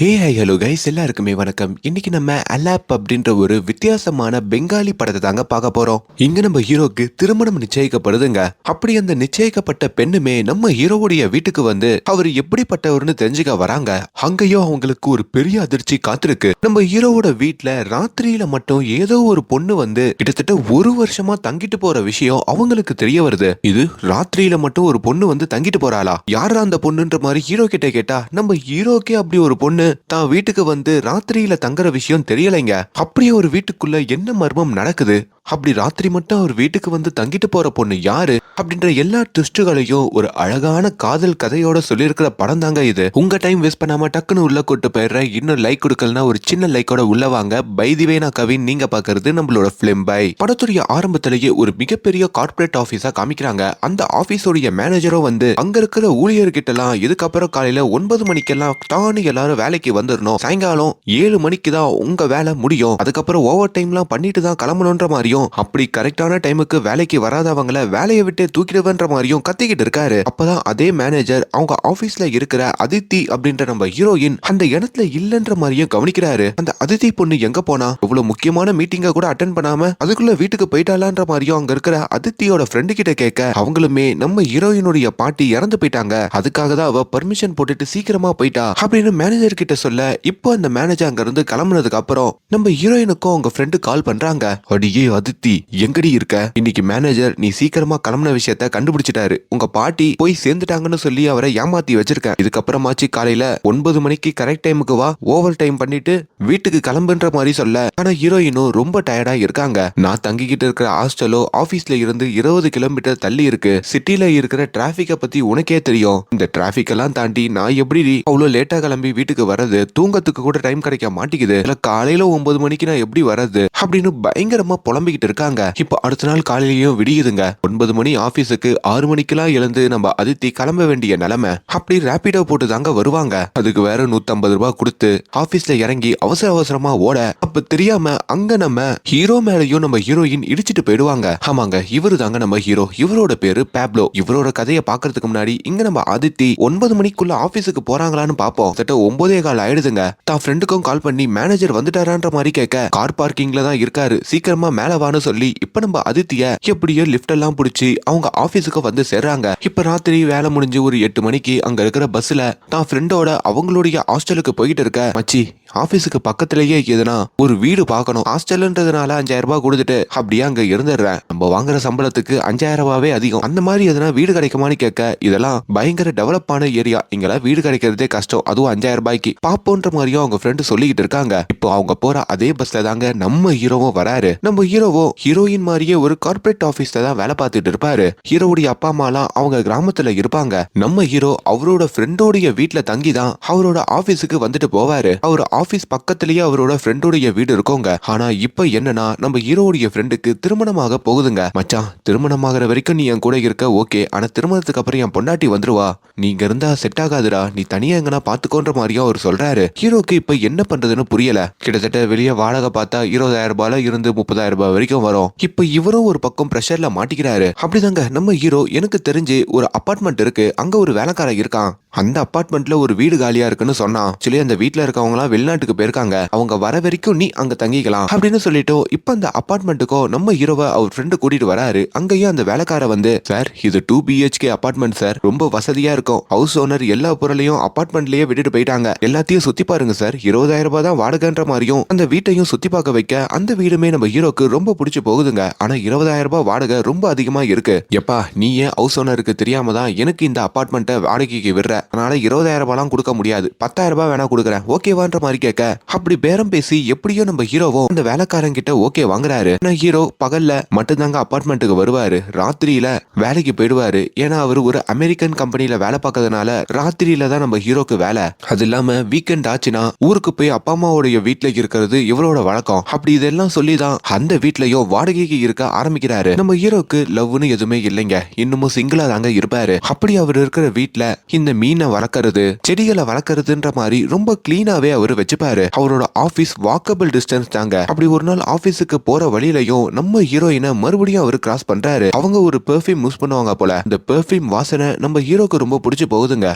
Hello guys, எல்லாருக்குமே வணக்கம். இன்னைக்கு நம்ம அலாப் அப்படின்ற ஒரு வித்தியாசமான பெங்காலி படத்தை தாங்க பார்க்க போறோம். இங்க நம்ம ஹீரோக்கு திருமணம் நிச்சயிக்கப்படுதுங்க. அப்படி அந்த நிச்சயிக்கப்பட்ட பெண்ணுமே நம்ம ஹீரோவுடைய வீட்டுக்கு வந்து அவர் எப்படிப்பட்டவர்னு தெரிஞ்சுக்க வராங்க. அங்கேயும் அவங்களுக்கு ஒரு பெரிய அதிர்ச்சி காத்திருக்கு. நம்ம ஹீரோவோட வீட்டுல ராத்திரியில மட்டும் ஏதோ ஒரு பொண்ணு வந்து கிட்டத்தட்ட ஒரு வருஷமா தங்கிட்டு போற விஷயம் அவங்களுக்கு தெரிய வருது. இது ராத்திரியில மட்டும் ஒரு பொண்ணு வந்து தங்கிட்டு போறாளா? யாரா அந்த பொண்ணுன்ற மாதிரி ஹீரோ கிட்ட கேட்டா, நம்ம ஹீரோக்கே அப்படி ஒரு பொண்ணு தான் வீட்டுக்கு வந்து ராத்திரியில தங்குற விஷயம் தெரியலைங்க. அப்படியே ஒரு வீட்டுக்குள்ள என்ன மர்மம் நடக்குது, அப்படி ராத்திரி மட்டும் அவர் வீட்டுக்கு வந்து தங்கிட்டு போற பொண்ணு யாரு அப்படின்ற எல்லா ட்விஸ்டுகளையும் ஒரு அழகான காதல் கதையோட சொல்லியிருக்கிற படம் தாங்க இது. உங்க டைம் வேஸ்ட் பண்ணாம டக்குன்னு உள்ள கூட்டு போயிடுறேன். இன்னும் லைக் கொடுக்கலனா ஒரு சின்ன லைக்கோட உள்ள வாங்க. பைதிவே நான் கவின், நீங்க பாக்குறது நம்மளோட பிலிம் பை. படத்துடைய ஆரம்பத்திலேயே ஒரு மிகப்பெரிய கார்பரேட் ஆபீஸா காமிக்கிறாங்க. அந்த ஆபீஸோடைய மேனேஜரும் வந்து அங்க இருக்கிற ஊழியர்கிட்ட எல்லாம் இதுக்கப்புறம் காலையில 9 மணிக்கெல்லாம் தானே எல்லாரும் வேலைக்கு வந்துடணும், சாயங்காலம் 7 மணிக்கு தான் உங்க வேலை முடியும், அதுக்கப்புறம் ஓவர் டைம்லாம் பண்ணிட்டு தான் கிளம்பணுன்ற மாதிரியும், அப்படி கரெக்டான டைமுக்கு வேலைக்கு வராதவங்கள வேலையை விட்டு தூக்கிடுவேன்ற மாதிரியும் கத்திக்கிட்டு இருக்காரு. அப்பதான் அதே மேனேஜர் அவங்க ஆபீஸ்ல இருக்கிற அதித்தி அப்படின்ற நம்ம ஹீரோயின் அந்த இடத்துல இல்லன்ற மாதிரியும் கவனிக்கிறாரு. அந்த அதித்தி பொண்ணு எங்க போனா, இவ்வளவு முக்கியமான மீட்டிங்க கூட அட்டென்ட் பண்ணாம அதுக்குள்ள வீட்டுக்கு போயிட்டாலான்ற மாதிரியும் அங்க இருக்கிற அதித்தியோட ஃப்ரெண்டு கிட்ட கேட்க, அவங்களுமே நம்ம ஹீரோயினுடைய பாட்டி இறந்து போயிட்டாங்க, அதுக்காக தான் அவ பர்மிஷன் போட்டுட்டு சீக்கிரமா போயிட்டா அப்படின்னு மேனேஜர் கிட்ட சொல்ல, இப்போ அந்த மேனேஜர் அங்க இருந்து கிளம்புனதுக்கு அப்புறம் நம்ம ஹீரோயினுக்கும் அவங்க ஃப்ரெண்டு கால் பண்றாங்க. அடியே அதித்தி, எங்கடி இருக்க? இன்னைக்கு மேனேஜர் நீ சீக்கிரமா கிளம்புன விஷயத்த கண்டுபிடிச்சிட்டாரு. உங்க பாட்டி போய் சேர்ந்துட்டாங்கன்னு சொல்லி அவரை ஏமாத்தி வச்சிருக்கேன். இதுக்கப்புறமாச்சு காலையில 9 மணிக்கு கரெக்ட் டைமுக்கு வா, ஓவர் டைம் பண்ணிட்டு வீட்டுக்கு கிளம்புன்ற மாதிரி சொல்ல, ஆனா ஹீரோயினும் ரொம்ப டயர்டா இருக்காங்க. நான் தங்கிக்கிட்டு இருக்கிற ஹாஸ்டலோ ஆபீஸ்ல இருந்து 20 கிலோமீட்டர் தள்ளி இருக்கு. சிட்டில இருக்கிற டிராபிக்க பத்தி உனக்கே தெரியும். இந்த டிராபிக் எல்லாம் தாண்டி நான் எப்படி அவ்வளவு லேட்டா கிளம்பி வீட்டுக்கு வர்றது, தூங்கத்துக்கு கூட டைம் கிடைக்க மாட்டேங்குது, இல்ல காலையில 9 மணிக்கு நான் எப்படி வர்றது அப்படின்னு பயங்கரமா புலம்பிக்கிட்டு இருக்காங்க. இப்போ அடுத்த நாள் காலையிலயும் விடியுதுங்க. 9 மணி ஆபீஸுக்கு 6 மணிக்கெல்லாம் எழுந்து நம்ம அதித்தி கிளம்ப வேண்டிய நிலைமை. அப்படி ரேபிடோ போட்டு தாங்க வருவாங்க. அதுக்கு வேற 150 ரூபாய் கொடுத்து ஆபீஸ்ல இறங்கி அவசர அவசரமா ஓட, அப்ப தெரியாம அங்க நம்ம ஹீரோ மேலையும் நம்ம ஹீரோயின் இடிச்சிட்டு போயிடுவாங்க. ஆமாங்க, இவரு தாங்க நம்ம ஹீரோ. இவரோட பேரு பேப்லோ. இவரோட கதையை பாக்குறதுக்கு முன்னாடி இங்க நம்ம அதித்தி 9 மணிக்குள்ள ஆபீஸுக்கு போறாங்களான்னு பாப்போம். 9:15 ஆயிடுதுங்க. தான் ஃப்ரெண்டுக்கும் கால் பண்ணி மேனேஜர் வந்துட்டாரான்ற மாதிரி கேட்க, கார் பார்க்கிங்ல தான் இருக்காரு, சீக்கிரமா மேல வான்னு சொல்லி இப்ப நம்ம அதித்திய எப்படியோ லிப்ட் எல்லாம் புடிச்சு அவங்க ஆபீஸுக்கு வந்து சேர்றாங்க. இப்ப ராத்திரி வேலை முடிஞ்சு ஒரு 8 மணிக்கு அங்க இருக்கிற பஸ்ல தான் ஃப்ரெண்டோட அவங்களுடைய ஹாஸ்டலுக்கு போயிட்டு இருக்க, மச்சி ஆபீஸுக்கு பக்கத்திலேயே எதுனா ஒரு வீடு பார்க்கணும், ஹாஸ்டல்ன்றதுனால 5000 ரூபாய் கொடுத்துட்டு அப்படியே அங்க இருந்துடுறேன், நம்ம வாங்குற சம்பளத்துக்கு 5000 ரூபாவே அதிகம், அந்த மாதிரி எதுனா வீடு கிடைக்குமான்னு கேட்க, இதெல்லாம் பயங்கர டெவலப்பான ஏரியா, இங்கெல்லாம் வீடு கிடைக்கிறதே கஷ்டம், அதுவும் 5000 ரூபாய்க்கு பாப்போன்ற மாதிரியும் அவங்க ஃப்ரெண்டு சொல்லிக்கிட்டு இருக்காங்க. இப்போ அவங்க போற அதே பஸ்ல தாங்க நம்ம ஹீரோவும் வராரு. நம்ம ஹீரோவோ ஹீரோயின் மாதிரியே ஒரு கார்பரேட் ஆபீஸ்ல தான் வேலை பார்த்துட்டு இருப்பாரு. ஹீரோவுடைய அப்பா அம்மாலாம் அவங்க கிராமத்துல இருப்பாங்க. நம்ம ஹீரோ அவரோட ஃப்ரெண்டோடைய வீட்டுல தங்கி தான் அவரோட ஆபீஸுக்கு வந்துட்டு போவாரு. அவர் ஆபீஸ் பக்கத்திலேயே அவரோட ஃப்ரெண்டோடைய வீடு இருக்கோங்க. ஆனா இப்ப என்னன்னா, நம்ம ஹீரோவுடைய ஃப்ரெண்டுக்கு திருமணமாக போகுதுங்க. மச்சான், திருமணமாகற வரைக்கும் நீ என் கூட இருக்க ஓகே, ஆனா திருமணத்துக்கு அப்புறம் என் பொண்டாட்டி வந்துருவா, நீங்க இருந்தா செட் ஆகாதுடா, நீ தனியா எங்கன்னா பாத்துக்கோன்ற மாதிரியும் அவர் சொல்றாரு. ஹீரோக்கு இப்ப என்ன பண்றதுன்னு புரியல. கிட்டத்தட்ட வெளியே வாடகை பார்த்தா 20,000 ரூபாயில இருந்து 30,000 ரூபாய் வரைக்கும் வரும். இப்ப இவரும் ஒரு பக்கம் பிரஷர்ல மாட்டிக்கிறாரு. அப்படிதாங்க நம்ம ஹீரோ, எனக்கு தெரிஞ்சு ஒரு அபார்ட்மெண்ட் இருக்கு, அங்க ஒரு வேலைக்காரன் இருக்கான், அந்த அபார்ட்மெண்ட்ல ஒரு வீடு காலியா இருக்குன்னு சொன்னான். ஆக்சுவலி அந்த வீட்டுல இருக்கவங்க எல்லாம் வெளிநாட்டுக்கு போயிருக்காங்க, அவங்க வர வரைக்கும் நீ அங்க தங்கிக்கலாம் அப்படின்னு சொல்லிட்டு இப்ப அந்த அபார்ட்மெண்ட்டுக்கோ நம்ம ஹீரோவை அவர் ஃப்ரெண்டு கூட்டிட்டு வராரு. அங்கேயும் அந்த வேலைக்கார வந்து, சார் இது 2 BHK அபார்ட்மெண்ட் சார், ரொம்ப வசதியா இருக்கும், ஹவுஸ் ஓனர் எல்லா பொருளையும் அபார்ட்மெண்ட்லயே விட்டுட்டு போயிட்டாங்க, எல்லாத்தையும் சுத்தி பாருங்க சார், 20,000 ரூபாய் தான் வாடகைன்ற மாதிரியும் அந்த வீட்டையும் சுத்தி பார்க்க வைக்க, அந்த வீடுமே நம்ம ஹீரோக்கு ரொம்ப பிடிச்சு போகுதுங்க. ஆனா 20,000 ரூபாய் வாடகை ரொம்ப அதிகமா இருக்கு. எப்பா, நீ ஏன் ஹவுஸ் ஓனருக்கு தெரியாம தான் எனக்கு இந்த அபார்ட்மெண்ட்டை வாடகைக்கு விடுற, அதனால 20,000 ரூபாய்லாம் கொடுக்க முடியாது, 10,000 ரூபாய் வேணா கொடுக்குறேன், ஓகேவான்ற மாதிரி கேட்க, அப்படி பேரம் பேசி எப்படியோ நம்ம ஹீரோவும் அந்த வேலைக்காரன் கிட்ட ஓகே வாங்குறாரு. ஹீரோ பகல்ல மட்டும்தாங்க அபார்ட்மெண்ட்டுக்கு வருவாரு, ராத்திரியில வேலைக்கு போயிடுவாரு. ஏன்னா அவரு ஒரு அமெரிக்கன் கம்பெனில வேலை பார்க்கறதுனால ராத்திரியில தான் நம்ம ஹீரோக்கு வேலை. அது இல்லாம வீக்கெண்ட் ஆச்சுன்னா ஊருக்கு போய் அப்பா அம்மாவுடைய வீட்டுல இருக்கிறது இவரோட வழக்கம். அப்படி இதெல்லாம் சொல்லிதான் அந்த வீட்லயும் வாடகைக்கு இருக்க ஆரம்பிக்கிறாரு. நம்ம ஹீரோக்கு லவ்னு எதுவுமே இல்லைங்க, இன்னமும் சிங்கிளா தாங்க இருப்பாரு. அப்படி அவர் இருக்கிற வீட்டுல இந்த மீனை வளர்க்கறது, செடிகளை வளர்க்கறதுன்ற மாதிரி ரொம்ப கிளீனாவே அவரு வச்சுப்பாரு. அவரோட ஆபீஸ் வாக்கபிள் டிஸ்டன்ஸ் தாங்க. அப்படி ஒரு நாள் ஆபீஸுக்கு போற வழியிலையும் நம்ம ஹீரோயினை மறுபடியும் அவரு கிராஸ் பண்றாரு. அவங்க ஒரு பெர்ஃபியூம் யூஸ் பண்ணுவாங்க போல, இந்த பெர்ஃபியூம் வாசனை நம்ம ஹீரோக்கு ரொம்ப பிடிச்சு போகுதுங்க.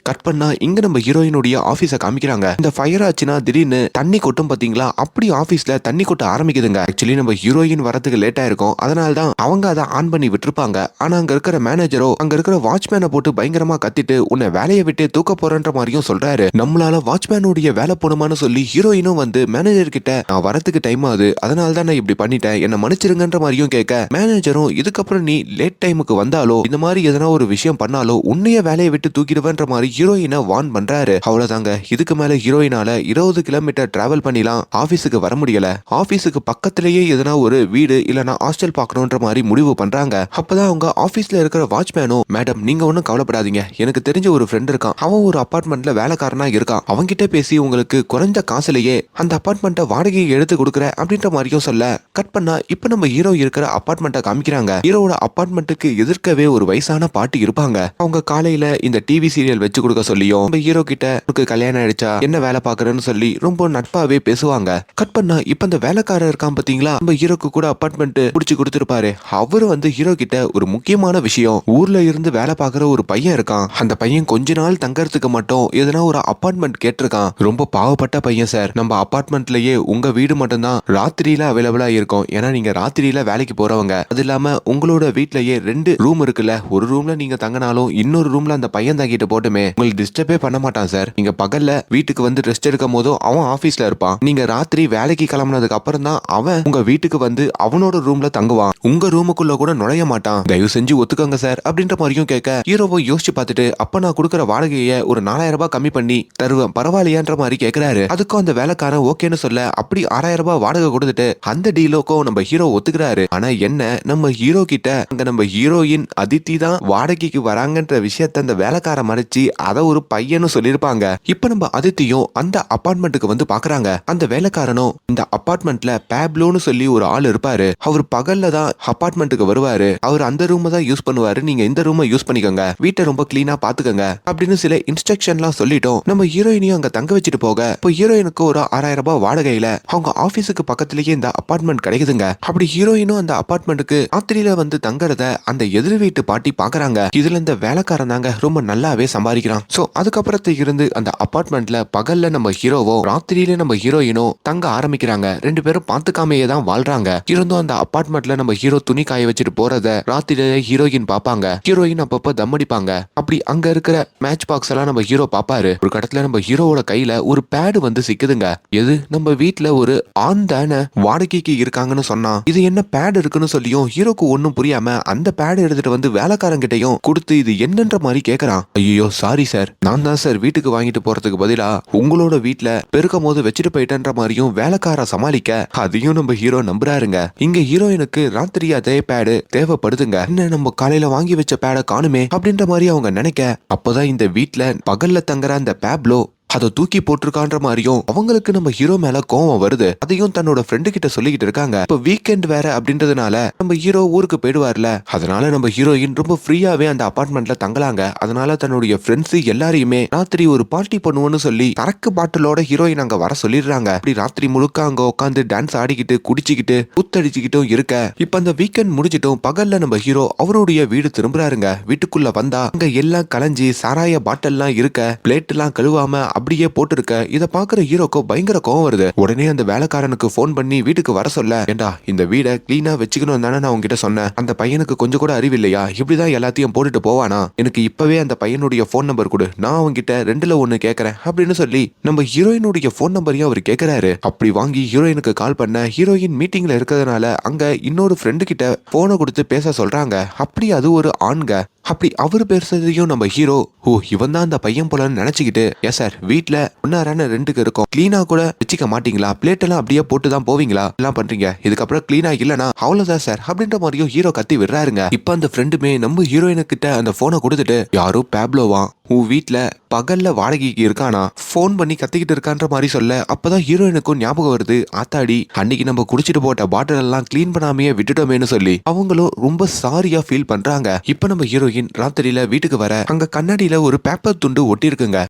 கட் பண்ணா இங்க நம்ம ஹீரோயினுடைய ஆபீஸ காமிக்கிறாங்க. இந்த ஃபயர் ஆச்சுன்னா திடீர்னு தண்ணி கொட்டும் பாத்தீங்களா, அப்படி ஆபீஸ்ல தண்ணி கொட்ட ஆரம்பிக்குதுங்க. ஆக்சுவலி நம்ம ஹீரோயின் வரதுக்கு லேட் ஆயிருக்கும், அதனால தான் அவங்க அதை ஆன் பண்ணி விட்டுருப்பாங்க. ஆனா அங்க இருக்கிற மேனேஜரோ அங்க இருக்கிற வாட்ச்மேனை போட்டு பயங்கரமா கத்திட்டு உன்னை வேலையை விட்டு தூக்க போறன்ற மாதிரியும் சொல்றாரு. நம்மளால வாட்ச்மேனுடைய வேலை போணுமான்னு சொல்லி ஹீரோயினும் வந்து மேனேஜர் கிட்ட நான் வரதுக்கு டைம் ஆகுது, அதனால தான் நான் இப்படி பண்ணிட்டேன், என்ன மன்னிச்சிருங்கன்ற மாதிரியும் கேட்க மேனேஜரும் இதுக்கப்புறம் நீ லேட் டைமுக்கு வந்தாலோ இந்த மாதிரி எதனா ஒரு விஷயம் பண்ணாலோ உன்னைய வேலையை விட்டு தூக்கிடுவேன்ற மாதிரி ஹீரோயினை வார்ன் பண்றாரு. அவ்வளவுதாங்க. இதுக்கு மேல ஹீரோயினால 20 கிலோமீட்டர் டிராவல் பண்ணிலாம் ஆபீஸுக்கு வர முடியல. ஆபீஸுக்கு பக்கத்திலேயே எதனா ஒரு வீடு இல்லனா ஹாஸ்டல் பார்க்கணும்ன்ற மாதிரி முடிவு பண்றாங்க. அப்பதான் அவங்க ஆபீஸ்ல இருக்கிற வாட்ச்மேனும் மேடம் நீங்க ஒன்னும் கவலைப்படாதீங்க, எனக்கு தெரிஞ்ச ஒரு ஃப்ரெண்ட் இருக்கான், அவன் ஒரு அபார்ட்மெண்ட்ல வேலைக்காரனா இருக்கான், அவன்கிட்ட பேசி உங்களுக்கு குறைஞ்ச காசுலயே அந்த அபார்ட்மெண்ட்டை வாடகையை எடுத்து கொடுக்குற அப்படின்ற மாதிரியும் சொல்ல கட் பண்ணா இப்ப நம்ம ஹீரோ இருக்கிற அபார்ட்மெண்ட்டை காமிக்கிறாங்க. ஹீரோட அபார்ட்மெண்ட்டுக்கு எதிர்க்கவே ஒரு வயசான பாட்டி இருப்பாங்க. அவங்க காலையில இந்த டிவி சீரியல் வச்சு கொடுக்க சொல்லியும் நம்ம ஹீரோ கிட்ட உனக்கு கல்யாணம் ஆயிடுச்சா என்ன வேலை பாக்குறேன்னு சொல்லி ரொம்ப நட்பாவே பேசுவாங்க. கட் பண்ணா இப்ப அந்த வேலைக்காரர் இருக்கான் பாத்தீங்களா, நம்ம ஹீரோக்கு கூட அபார்ட்மெண்ட் புடிச்சு கொடுத்திருப்பாரு. அவரு வந்து ஹீரோ கிட்ட ஒரு முக்கியமான விஷயம், ஊர்ல இருந்து வேலை பாக்குற ஒரு பையன் இருக்கான், அந்த பையன் கொஞ்ச நாள் தங்கறதுக்கு மட்டும் எதனா ஒரு அபார்ட்மெண்ட் கேட்டிருக்கான், ரொம்ப பாவப்பட்ட பையன் சார், நம்ம அபார்ட்மெண்ட்லயே உங்க வீடு மட்டும்தான் ராத்திரியில அவைலபிளா இருக்கும், ஏன்னா நீங்க ராத்திரியில வேலைக்கு போறவங்க, அது இல்லாம உங்களோட வீட்லயே 2 ரூம் இருக்குல்ல, ஒரு ரூம்ல நீங்க தங்கினாலும் இன்னொரு ரூம்ல அந்த பையன் தங்கிட்டு போட்டுமே உங்களுக்கு டிஸ்டர்பே பண்ண மாட்டான் சார், நீங்க பகல்ல வீட்டுக்கு வந்து ரெஸ்ட் எடுக்கும் போதும் அவன் ஆபீஸ்ல இருப்பான், நீங்க ராத்திரி வேலைக்கு கிளம்புனதுக்கு அப்புறம் தான் அவன் உங்க வீட்டுக்கு வந்து அவனோட ரூம்ல தங்குவான், உங்க ரூமுக்குள்ள கூட நுழைய மாட்டான், தயவு செஞ்சு ஒத்துக்கோங்க சார் அப்படின்ற மாதிரியும் கேட்க ஹீரோவை யோசிச்சு பார்த்துட்டு அப்ப நான் கொடுக்குற வாடகையை ஒரு 4000 ரூபாய் கம்மி பண்ணி தருவேன் பரவாயில்லையான்ற மாதிரி கேட்கிறாரு. அதுக்கும் அந்த வேலைக்காரன் ஓகேன்னு சொல்ல அப்படி 6000 ரூபாய் வாடகை கொடுத்துட்டு அந்த டீலோக்கும் நம்ம ஹீரோ ஒத்துக்கிறாரு. ஆனா என்ன நம்ம ஹீரோ கிட்ட அங்க நம்ம ஹீரோயின் அதித்தி தான் வாடகைக்கு வராங்கன்ற விஷயத்த அந்த வேலைக்கார மறைச்சு அத ஒரு பையனும் சொல்லிருப்பாங்க. இப்ப நம்ம அதித்தியும் அந்த அபார்ட்மெண்ட்டுக்கு வந்து பாக்குறாங்க. அந்த வேலைக்காரனும் இந்த அபார்ட்மெண்ட்ல பேப்லோன்னு சொல்லி ஒரு ஆள் இருப்பாரு, அவர் பகல்ல தான் அபார்ட்மெண்ட்டுக்கு வருவாரு, அவர் அந்த ரூம் தான் யூஸ் பண்ணுவாரு, நீங்க இந்த ரூமை யூஸ் பண்ணிக்கோங்க, வீட்டை ரொம்ப கிளீனா பாத்துக்கோங்க அப்படின்னு சில இன்ஸ்ட்ரக்ஷன்லாம் சொல்லிட்டோம். நம்ம ஹீரோயினையும் அங்க தங்க வச்சுட்டு போக இப்போ ஹீரோயினுக்கு ஒரு 6000 ரூபாய் வாடகையில அவங்க ஆபீஸுக்கு பக்கத்திலேயே இந்த அபார்ட்மெண்ட் கிடைக்குதுங்க. அப்படி ஹீரோயினும் அந்த அபார்ட்மெண்ட்டுக்கு ராத்திரியில வந்து தங்கறத அந்த எதிர் வீட்டு பாட்டி பாக்குறாங்க. இதுல இந்த வேலைக்காரன் தாங்க ரொம்ப நல்லாவே சம்பாதிக்கிறான். சோ அதுக்கப்புறத்துல இருந்து அந்த அபார்ட்மெண்ட்ல பகல்ல நம்ம ஹீரோவோ ராத்திரியில நம்ம ஹீரோயினோ தங்க ஆரம்பிக்கிறாங்க. 2 பேரும் பாத்துக்காமையே தான் வாழ்றாங்க. இருந்தும் அந்த அபார்ட்மெண்ட்ல நம்ம ஹீரோ துணி காய வச்சுட்டு போறத ராத்திரியில ஹீரோயின் பாப்பாங்க. ஹீரோயின் அப்பப்ப தம் அடிப்பாங்க. அப்படி அங்க இருக்கிற மேட்ச் பாக்ஸ் எல்லாம் நம்ம ஹீரோ பாப்பாரு. ஒரு கடத்துல நம்ம ஹீரோவோட கையில ஒரு பேடு வந்து சிக்குதுங்க. எது நம்ம வீட்டுல ஒரு ஆண் தானே வாடகைக்கு இருக்காங்கன்னு சொன்னா இது என்ன பேட் இருக்குன்னு சொல்லியும் ஹீரோக்கு ஒன்னும் புரியாம அந்த பேட் எடுத்துட்டு வந்து வேலைக்காரங்கிட்டையும் கொடுத்து இது என்னன்ற மாதிரி கேக்குறான். ஐயோ சாரி சார், நான் தான் சார் வீட்டுக்கு வாங்கிட்டு போறதுக்கு பதிலா உங்களோட வீட்டுல பெருக்கும் போது வச்சுட்டு போயிட்டேன்ற மாதிரியும் வேலைக்கார சமாளிக்க அதையும் நம்ம ஹீரோ நம்புறாருங்க. இங்க ஹீரோயினுக்கு ராத்திரி அதே பேடு தேவைப்படுதுங்க. என்ன நம்ம காலையில வாங்கி வச்ச பேட காணுமே அப்படின்ற மாதிரி அவங்க நினைக்க அப்பதான் இந்த வீட்டுல பகல்ல தங்குற அந்த பேப்லோ அதை தூக்கி போட்டிருக்கான்ற மாதிரியும் அவங்களுக்கு நம்ம ஹீரோ மேல கோவம் வருது. அதையும் தன்னோட ஃப்ரெண்டு கிட்ட சொல்லிக்கிட்டு இருக்காங்க. இப்ப வீக்கெண்ட் வேற அப்படின்றதுனால நம்ம ஹீரோ ஊருக்கு போயிடுவார்ல, அதனால நம்ம ஹீரோயின் ரொம்ப ஃப்ரீயாவே அந்த அபார்ட்மெண்ட்ல தங்கலாங்க. அதனால தன்னுடைய ஃப்ரெண்ட்ஸ் எல்லாரையுமே ராத்திரி ஒரு பார்ட்டி பண்ணுவோம்னு சொல்லி சரக்கு பாட்டிலோட ஹீரோயின் அங்க வர சொல்லிடுறாங்க. அப்படி ராத்திரி முழுக்க அங்க உட்காந்து டான்ஸ் ஆடிக்கிட்டு குடிச்சுக்கிட்டு குத்தடிச்சுக்கிட்டும் இருக்க இப்ப அந்த வீக்கெண்ட் முடிச்சிட்டும் பகல்ல நம்ம ஹீரோ அவருடைய வீடு திரும்புறாருங்க. வீட்டுக்குள்ள வந்தா அங்க எல்லாம் கலைஞ்சி சாராய பாட்டில்லாம் இருக்க, பிளேட் எல்லாம் கழுவாம அப்படியே போட்டுருக்க. இத பாக்குற ஹீரோக்கு பயங்கர கோவம் வருது. உடனே அந்த வேலைக்காரனுக்கு போன் பண்ணி வீட்டுக்கு வர சொல்ல, ஏண்டா இந்த வீடை கிளீனா வச்சுக்கணும் தானே நான் உங்ககிட்ட சொன்னேன், அந்த பையனுக்கு கொஞ்சம் கூட அறிவில்லையா, இப்படிதான் எல்லாத்தையும் போட்டுட்டு போவானா, எனக்கு இப்பவே அந்த பையனுடைய போன் நம்பர் கொடு, நான் அவங்கிட்ட 2ல 1 கேட்கறேன் அப்படின்னு சொல்லி நம்ம ஹீரோயினுடைய போன் நம்பரையும் அவர் கேட்கிறாரு. அப்படி வாங்கி ஹீரோயினுக்கு கால் பண்ண ஹீரோயின் மீட்டிங்ல இருக்கிறதுனால அங்க இன்னொரு ஃப்ரெண்டு கிட்ட போனை கொடுத்து பேச சொல்றாங்க. அப்படி அது ஒரு ஆண்க. அப்படி அவரு பேசுறதையும் நம்ம ஹீரோ ஓ இவன் தான் அந்த பையன் போலன்னு நினைச்சுக்கிட்டு எஸ் சார் வீட்டுல ஒன்னாரான 2க்கு இருக்கும், கிளீனா கூட வச்சுக்க மாட்டீங்களா, பிளேட் எல்லாம் அப்படியே போட்டு தான் போவீங்களா, எல்லாம் பண்றீங்க, இதுக்கப்புறம் கிளீனா இல்லனா அவ்வளவுதான் சார் அப்படின்ற மாதிரியும் ஹீரோ கத்தி விடுறாருங்க. இப்ப அந்த ஃப்ரெண்டுமே நம்ம ஹீரோயினு கிட்ட அந்த போனை கொடுத்துட்டு யாரோ பேப்லோவா உன் வீட்டுல பகல்ல வாடகைக்கு இருக்கானா, போன் பண்ணி கத்திக்கிட்டு இருக்கான்ற மாதிரி சொல்ல அப்பதான் ஹீரோயினுக்கும் ஞாபகம் வருது, ஆத்தாடி அன்னைக்கு நம்ம குடிச்சிட்டு போட்ட பாட்டில் எல்லாம் கிளீன் பண்ணாமையே விட்டுட்டோமேனு சொல்லி அவங்களும் ரொம்ப சாரியா ஃபீல் பண்றாங்க. இப்ப நம்ம ஹீரோயின் ராத்திரியில வீட்டுக்கு வர அங்க கண்ணாடியில ஒரு பேப்பர் துண்டு ஒட்டி இருக்குங்க.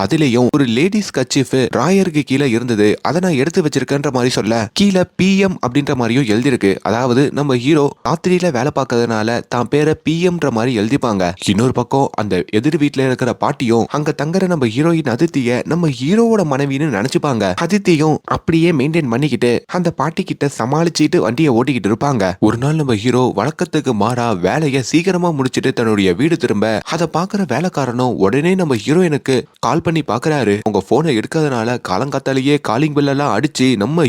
அதுலயும் ஒரு லேடிஸ் கர்ச்சீஃப் ராயருக்கு கீழே இருந்தது, அதை நான் எடுத்து வச்சிருக்கேன்ற மாதிரி சொல்ல கீழே PM அப்படின்ற மாதிரியும் எழுதிருக்கு. அதாவது நம்ம ஹீரோ ராத்திரியில வேலை பார்க்கறதுனால தான் பேரை PMன்ற மாதிரி எழுதிப்பாங்க. இன்னொரு பக்கம் அந்த எதிர் வீட்டுல இருக்கிற பாட்டியும் அங்க தங்குற நம்ம ஹீரோயின் அதித்திய நம்ம ஹீரோவோட மனைவின்னு நினைச்சுப்பாங்க. அதித்தியும் அப்படியே மெயின்டைன் பண்ணிக்கிட்டு அந்த பாட்டி கிட்ட சமாளிச்சுட்டு வண்டியை ஓட்டிக்கிட்டு இருப்பாங்க. ஒரு நாள் நம்ம ஹீரோ வழக்கத்துக்கு மாறா வேலையை சீக்கிரமா முடிச்சிட்டு தன்னுடைய வீடு திரும்ப அதை பாக்குற வேலைக்காரனும் உடனே நம்ம ஹீரோயினுக்கு கால் பண்ணி பாக்குறாரு. உங்க போனை எடுக்கிறதுனால காலங்காத்தாலேயே காலிங் பெல் எல்லாம் அடிச்சு நம்ம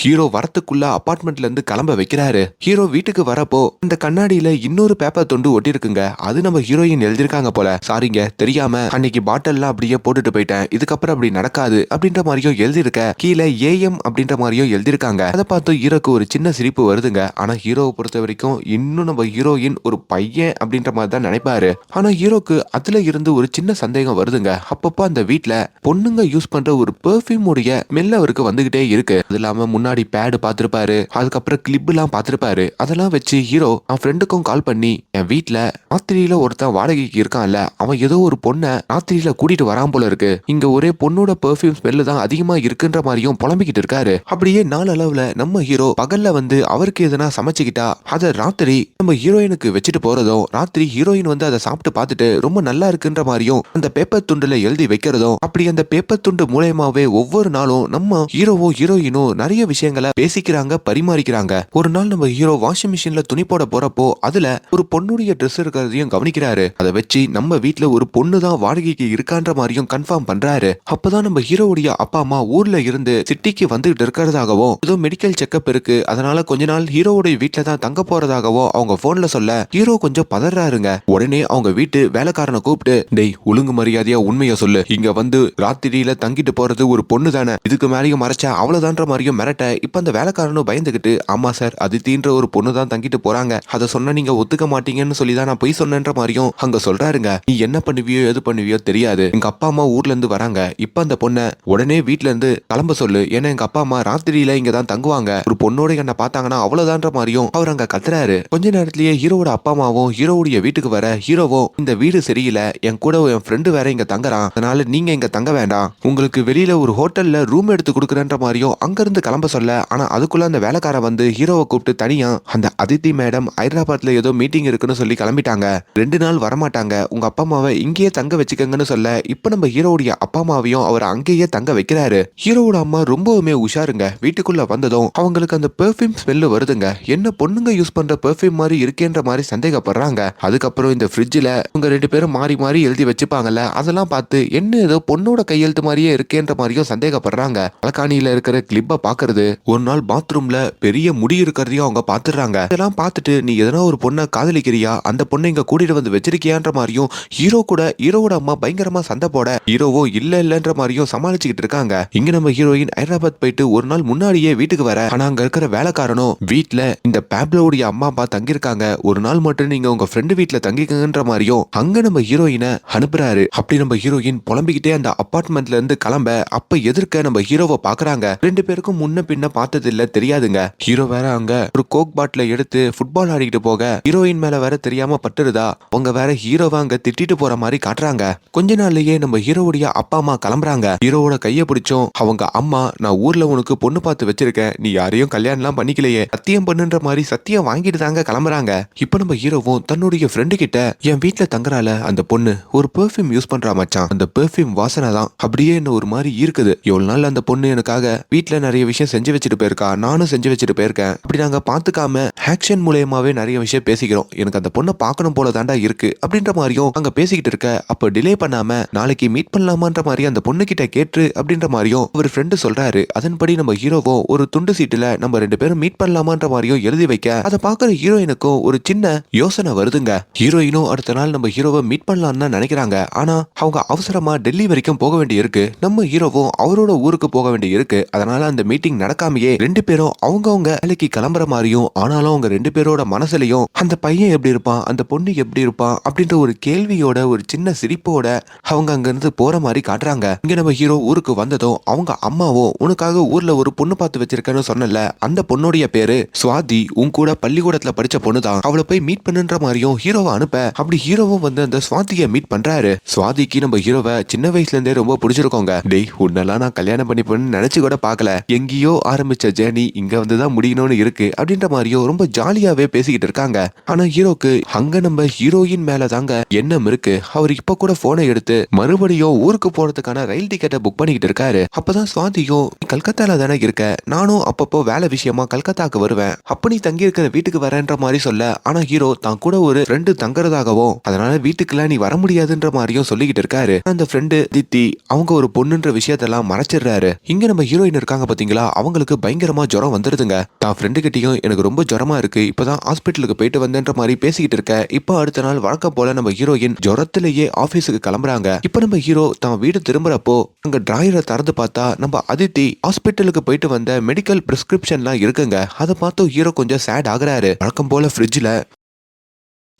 ஹீரோ வரத்துக்குள்ள அபார்ட்மெண்ட்ல இருந்து கிளம்ப வைக்கிறாரு. ஹீரோ வீட்டுக்கு வரப்போ இந்த கண்ணாடியில இன்னொரு பேப்பர் துண்டு ஒட்டி இருக்குங்க. அது நம்ம ஹீரோயின் எழுதிருக்காங்க போல. சாரிங்க, தெரியாம அன்னைக்கு பாட்டில்லாம் அப்படியே போட்டுட்டு போயிட்டேன், இதுக்கப்புறம் அப்படி நடக்காது அப்படின்ற மாதிரியும் எழுதிருக்க. கீழே AM அப்படின்ற மாதிரியும் எழுதிருக்காங்க. அதை பார்த்து ஹீரோக்கு ஒரு சின்ன சிரிப்பு வருதுங்க. ஆனா ஹீரோவை பொறுத்த வரைக்கும் இன்னும் நம்ம ஹீரோயின் ஒரு பையன் அப்படின்ற மாதிரி தான் நினைப்பாரு. ஆனா ஹீரோக்கு அதுல இருந்து ஒரு சின்ன சந்தேகம் வருதுங்க. அப்பப்போ அந்த வீட்டுல பொண்ணுங்க யூஸ் பண்ற ஒரு பெர்ஃபியூம் உடைய ஸ்மெல் அவருக்கு வந்துகிட்டே இருக்கு. அது இல்லாம முன்னாடி பேடு பாத்திருப்பாரு, அதுக்கப்புறம் கிளிப் எல்லாம் பாத்திருப்பாரு. அதெல்லாம் வச்சு ஹீரோ அவன் ஃப்ரெண்டுக்கும் கால் பண்ணி, என் வீட்டுல ராத்திரியில ஒருத்தன் வாடகைக்கு இருக்கான்ல, அவன் ஏதோ ஒரு பொண்ணை ராத்திரியில கூட்டிட்டு வரான் போல இருக்கு, இங்க ஒரே பொண்ணோட பெர்ஃபியூம் ஸ்மெல் தான் அதிகமா இருக்குன்ற மாதிரியும் புலம்பிக்கிட்டு இருக்காரு. அப்படியே நாள் அளவுல நம்ம ஹீரோ பகல்ல வந்து அவருக்கு எதனா சமைச்சுக்கிட்டா அதை ராத்திரி நம்ம ஹீரோயினுக்கு வச்சுட்டு போறதும், ராத்திரி ஹீரோயின் வந்து அதை சாப்பிட்டு பார்த்துட்டு ரொம்ப நல்லா இருக்குன்ற மாதிரியும் அந்த பேப்பர் துண்டுல எழுதி வைக்கிறதும், அப்படி அந்த பேப்பர் துண்டு மூலயமாவே ஒவ்வொரு நாளும் நம்ம ஹீரோவும் ஹீரோயினும் நிறைய விஷயங்களை பேசிக்கிறாங்க, பரிமாறிக்கிறாங்க. ஒரு நாள் நம்ம ஹீரோ வாஷிங் மிஷின்ல துணி போட போறப்போ அதுல ஒரு பொண்ணுடைய ட்ரெஸ் இருக்கிறதையும் கவனிக்கிறாரு. அதை வச்சு நம்ம வீட்டுல ஒரு பொண்ணு தான் வாடகைக்கு இருக்கான்ற மாதிரியும் கன்ஃபார்ம் பண்றாரு. அப்பதான் நம்ம ஹீரோவுடைய அப்பா அம்மா ஊர்ல இருந்து சிட்டிக்கு வந்துகிட்டு இருக்கிறதாகவும், ஏதோ மெடிக்கல் செக்அப் இருக்கு, அதனால கொஞ்ச நாள் ஹீரோவுடைய வீட்டுல தான் தங்க போறதாகவும் அவங்க போன்ல சொல்ல ஹீரோ கொஞ்சம் பதறாருங்க. உடனே அவங்க வீட்டு வேலைக்காரனை கூப்பிட்டு, டேய் ஒழுங்கு மரியாதையா உண்மையா சொல்லு, இங்க வந்து ராத்திரியில தங்கிட்டு போறது ஒரு பொண்ணு தானே, இதுக்கு மேலேயும் மறைச்சா அவ்வளவுதான்ற மாதிரியும் மிரட்ட. இப்ப அந்த வேலைக்காரனும் பயந்துகிட்டு, ஆமா சார், அதித்தின்ற ஒரு பொண்ணு தான் தங்கிட்டு போறாங்க, அதை சொன்னா நீங்க ஒத்துக்க மாட்டீங்கன்னு சொல்லிதான் நான் போய் சொன்னேன்ற மாதிரியும் அங்க சொல்றாருங்க. நீ என்ன பண்ணுவியோ எது பண்ணுவியோ தெரியாது, எங்க அப்பா அம்மா ஊர்ல இருந்து வராங்க, இப்ப அந்த பொண்ணை உடனே வீட்டுல இருந்து கிளம்ப சொல்லு, ஏன்னா எங்க அப்பா அம்மா ராத்திரியில இங்க தான் தங்குவாங்க, ஒரு பொண்ணோட என்ன பார்த்தாங்கன்னா அவ்வளவுதான்ற மாதிரியும் அவர் அங்க கத்துறாரு. கொஞ்ச நேரத்திலேயே ஹீரோவோட அப்பா அம்மாவும் ஹீரோவுடைய வீட்டுக்கு வர, ஹீரோவும் இந்த வீடு சரியில்லை, என் கூட என் ஃப்ரெண்டு வேற இங்க தங்குறான், அதனால நீங்க இங்க தங்க வேண்டாம், உங்களுக்கு வெளியில ஒரு ஹோட்டல்ல ரூம் எடுத்து கொடுக்குறேன்ற மாதிரியும் அங்கிருந்து கிளம்ப சொல்ல. ஆனா அதுக்குள்ள அந்த வேலைக்காரன் வந்து ஹீரோவை கூப்பிட்டு தனியா, அந்த அதித்தி மேடம் ஹைதராபாத்ல ஏதோ மீட்டிங் இருக்குன்னு சொல்லி கிளம்பிட்டாங்க, 2 நாள் வரமாட்டாங்க, உங்க அப்பா அம்மாவை இங்கேயே தங்க வச்சுக்கங்கன்னு சொல்ல. இப்ப நம்ம ஹீரோவுடைய அப்பா அம்மாவையும் அவர் அங்கேயே தங்க வைக்கிறாரு. ஹீரோவோட அம்மா ரொம்பவுமே உஷாருங்க. வீட்டுக்குள்ள வந்ததும் அவங்களுக்கு அந்த பெர்ஃபியூம் ஸ்மெல் வருதுங்க. என்ன பொண்ணுங்க யூஸ் பண்ற பெர்ஃபியூம் மாதிரி இருக்கேன்ற மாதிரி சந்தேகப்படுறாங்க. அதுக்கப்புறம் இந்த ஃப்ரிட்ஜில் உங்க 2 பேரும் மாறி மாறி எழுதி வச்சுப்பாங்கல்ல, அதெல்லாம் பார்த்து என்ன ஏதோ பொண்ணோட கையெழுத்து மாதிரியே இருக்கேன்ற மாதிரியும் சந்தேகப்படுறாங்க. அலக்காணியில இருக்கிற கிளிப்பை பாக்குறது, ஒரு நாள் பாத்ரூம்ல பெரிய முடி இருக்கிறதையும் அவங்க பாத்துறாங்க. இதெல்லாம் பார்த்துட்டு, நீ எதனா ஒரு பொண்ணை காதலிக்கிறியா, அந்த பொண்ணை இங்க கூட்டிட்டு வந்து வச்சிருக்கியான்ற மாதிரியும் ஹீரோவோட அம்மா பயங்கரமா சண்டை போட, ஹீரோவோ இல்லன்ற மாதிரியும் சமாளிச்சுக்கிட்டு இருக்காங்க. இங்க நம்ம ஹீரோயின் ஹைதராபாத் போயிட்டு ஒரு நாள் முன்னாடியே வீட்டுக்கு வர, ஆனா அங்க இருக்கிற வேலைக்காரனும் வீட்டுல இந்த பேப்லோடைய அம்மா அப்பா தங்கியிருக்காங்க, ஒரு நாள் மட்டும் நீங்க உங்க ஃப்ரெண்டு வீட்டுல தங்கிக்கங்கன்ற மாதிரியும் அங்க நம்ம ஹீரோயினை அனுப்புறாரு. அப்படி நம்ம ஹீரோயின் புலம்பிக்கிட்டே அந்த அபார்ட்மெண்ட்ல இருந்து கிளம்ப, அப்ப எதிர்க்க நம்ம ஹீரோவை பாக்குறாங்க. 2 பேருக்கும் முன்ன பின்ன பார்த்தது இல்ல, தெரியாதுங்க. ஹீரோ வேற அங்க ஒரு கோக் பாட்டில எடுத்து ஃபுட்பால் ஆடிக்கிட்டு போக, ஹீரோயின் மேல வேற தெரியாம பட்டுருதா, அவங்க வேற ஹீரோவை அங்க திட்டிட்டு போற மாதிரி காட்டுறாங்க. கொஞ்ச நாள்லயே நம்ம ஹீரோவுடைய அப்பா அம்மா கிளம்புறாங்க. ஹீரோவோட கைய பிடிச்சோம் அவங்க அம்மா, நான் ஊர்ல உனக்கு பொண்ணு பார்த்து வச்சிருக்கேன், நீ யாரையும் கல்யாணம் எல்லாம் பண்ணிக்கலையே, சத்தியம் பண்ணுன்ற மாதிரி சத்தியம் வாங்கிட்டு தாங்க கிளம்புறாங்க. இப்ப நம்ம ஹீரோவும் தன்னுடைய ஃப்ரெண்டு கிட்ட, என் வீட்டுல தங்குறால அந்த பொண்ணு ஒரு பெர்ஃபியூம் யூஸ் பண்றா மச்சான், அந்த பெர்ஃபியூம் வாசனை தான் அப்படியே என்ன ஒரு மாதிரி இருக்குது, எவ்வளவு நாள் அந்த பொண்ணு எனக்காக வீட்டுல நிறைய விஷயம் செஞ்சு வச்சுட்டு போயிருக்கா, நானும் செஞ்சு வச்சுட்டு போயிருக்கேன், அப்படி நாங்க பாத்துக்காம ஆக்ஷன் மூலயமாவே நிறைய விஷயம் பேசிக்கிறோம், எனக்கு அந்த பொண்ணை பார்க்கணும் போல தாண்டா இருக்கு அப்படின்ற மாதிரியும் அங்க பேசிக்கிட்டு இருக்க. அப்ப டிலே பண்ணாம நாளைக்கு மீட் பண்ணலாமான்ற மாதிரி அந்த பொண்ணு கிட்ட கேட்டு அப்படின்ற மாதிரியும் ஒரு ஃப்ரெண்டு சொல்றாரு. அதன்படி நம்ம ஹீரோவும் ஒரு துண்டு சீட்டுல நம்ம 2 பேரும் மீட் பண்ணலாமான்ற மாதிரியும் எழுதி வைக்க, அதை பாக்குற ஹீரோயினுக்கும் ஒரு சின்ன யோசனை வருதுங்க. ஹீரோயினும் அடுத்த நாள் நம்ம ஹீரோவை மீட் பண்ணலாம்னு நினைக்கிறாங்க. ஆனா அவங்க அவசரமா டெல்லி வரைக்கும் போக வேண்டி இருக்கு, நம்ம ஹீரோவும் அவரோட ஊருக்கு போக வேண்டி இருக்கு. அதனால அந்த மீட்டிங் நடக்காமையே 2 பேரும் அவங்கவுங்க வேலைக்கு கிளம்புற மாதிரியும், ஆனாலும் அவங்க 2 பேரோட மனசுலயும் அந்த பையன் எப்படி இருப்பான், அந்த பொண்ணு எப்படி இருப்பான் அப்படின்ற ஒரு கேள்வியோட ஒரு சின்ன சிரிப்போட அவங்க அங்க இருந்து போற மாதிரி காட்டுறாங்க. இங்க நம்ம ஹீரோ ஊருக்கு வந்ததும் அவங்க அம்மாவும், உனக்காக ஊர்ல ஒரு பொண்ணு பார்த்து வச்சிருக்கேன்னு சொன்னல, அந்த பொண்ணுடைய பேரு சுவாதி, உன் கூட பள்ளிக்கூடத்துல படிச்ச பொண்ணுதான், அவளை போய் மீட் பண்ணுன்ற மாதிரியும் ஹீரோவை அனுப்ப, அப்படி ஹீரோவும் வந்து அந்த சுவாதியை மீட் பண்றாரு. சுவாதிக்கு நம்ம ஹீரோவை சின்ன வயசுல இருந்தே ரொம்ப பிடிச்சிருக்கோங்க. டேய் உன்னெல்லாம் நான் கல்யாணம் பண்ணிப்பேன்னு நினைச்சு கூட பார்க்கல. எங்கேயோ ஆரம்பிச்ச ஜேர்னி இங்க வந்துதான் முடியணும்னு இருக்கு அப்படின்ற மாதிரியோ ரொம்ப ஜாலியாவே பேசிக்கிட்டு இருக்காங்க. ஆனா ஹீரோக்கு அங்க நம்ம ஹீரோயின் மேல தாங்க எண்ணம் இருக்கு. அவர் இப்ப கூட போனை எடுத்து மறுபடியும் ஊருக்கு போறதுக்கான ரயில் டிக்கெட்டை புக் பண்ணிக்கிட்டு இருக்காரு. அப்பதான் சுவாதியும் கல்கத்தால தானே இருக்க, நானும் அப்பப்போ வேலை விஷயமா கல்கத்தாக்கு வருவேன், அப்ப நீ தங்கி இருக்கிற வீட்டுக்கு வரேன்ற மாதிரி சொல்ல, ஆனா ஹீரோ தான் கூட ஒரு ஃப்ரெண்டு தங்குறதாகவும் அதனால வீட்டுக்குலாம் நீ வர முடியாதுன்ற மாதிரியும் சொல்லிக்கிட்டு இருக்காரு. அந்த ஃப்ரெண்டு தித்தி அவங்க ஒரு பொண்ணுன்ற விஷயத்தெல்லாம் மறைச்சிடுறாரு. இங்க நம்ம ஹீரோயின் இருக்காங்க பாத்தீங்களா, அவங்களுக்கு பயங்கரமா ஜுரம் வந்துருதுங்க. தான் ஃப்ரெண்டு கிட்டயும் எனக்கு ரொம்ப ஜுரமா இருக்கு, இப்பதான் ஹாஸ்பிட்டலுக்கு போயிட்டு வந்தேன்ற மாதிரி பேசிக்கிட்டு இருக்க. இப்ப அடுத்த நாள் வழக்கம் போல நம்ம ஹீரோயின் ஜுரத்திலேயே ஆபீஸுக்கு கிளம்புறாங்க. இப்ப நம்ம ஹீரோ தான் வீடு திரும்புறப்போ அங்க டிராயரை திறந்து பார்த்தா நம்ம அதித்தி ஹாஸ்பிட்டலுக்கு போயிட்டு வந்த மெடிக்கல் பிரிஸ்கிரிப்ஷன்லாம் இருக்குங்க. அதை பார்த்து ஹீரோ கொஞ்சம் சேட் ஆகுறாரு. வழக்கம் போல ஃப்ரிட்ஜ்ல